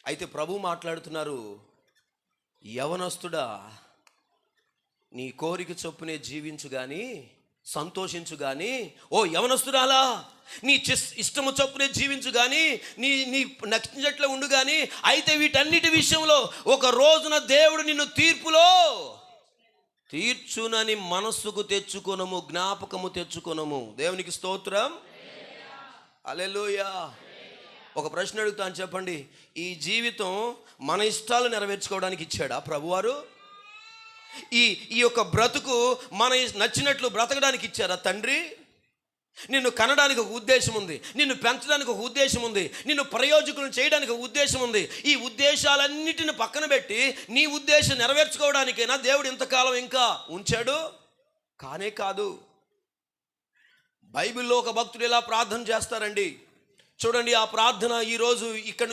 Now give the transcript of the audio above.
అయితే ప్రభు మాట్లాడుతున్నారు, యవనస్తుడా నీ కోరిక చొప్పునే జీవించు గాని, సంతోషించు గాని, ఓ యవనస్తురాలా నీ ఇష్టము చొప్పునే జీవించు గాని, నీ నచ్చినట్లే ఉండు గాని, అయితే వీటన్నిటి విషయంలో ఒక రోజున దేవుడు నిన్ను తీర్పులో తీర్చునని మనస్సుకు తెచ్చుకొనము, జ్ఞాపకము తెచ్చుకొనము. దేవునికి స్తోత్రం. హల్లెలూయా. ఒక ప్రశ్న అడుగుతాను, చెప్పండి. ఈ జీవితం మన ఇష్టాలు నెరవేర్చుకోవడానికి ఇచ్చాడా ప్రభువారు? ఈ యొక్క బ్రతుకు మన నచ్చినట్లు బ్రతకడానికి ఇచ్చారా తండ్రి? నిన్ను కనడానికి ఒక ఉద్దేశం ఉంది, నిన్ను పెంచడానికి ఒక ఉద్దేశం ఉంది, నిన్ను ప్రయోజకులను చేయడానికి ఒక ఉద్దేశం ఉంది. ఈ ఉద్దేశాలన్నిటిని పక్కన పెట్టి నీ ఉద్దేశం నెరవేర్చుకోవడానికైనా దేవుడు ఇంతకాలం ఇంకా ఉంచాడు? కానే కాదు. బైబిల్లో ఒక భక్తుడు ఎలా ప్రార్థన చేస్తారండి, చూడండి. ఆ ప్రార్థన ఈరోజు ఇక్కడ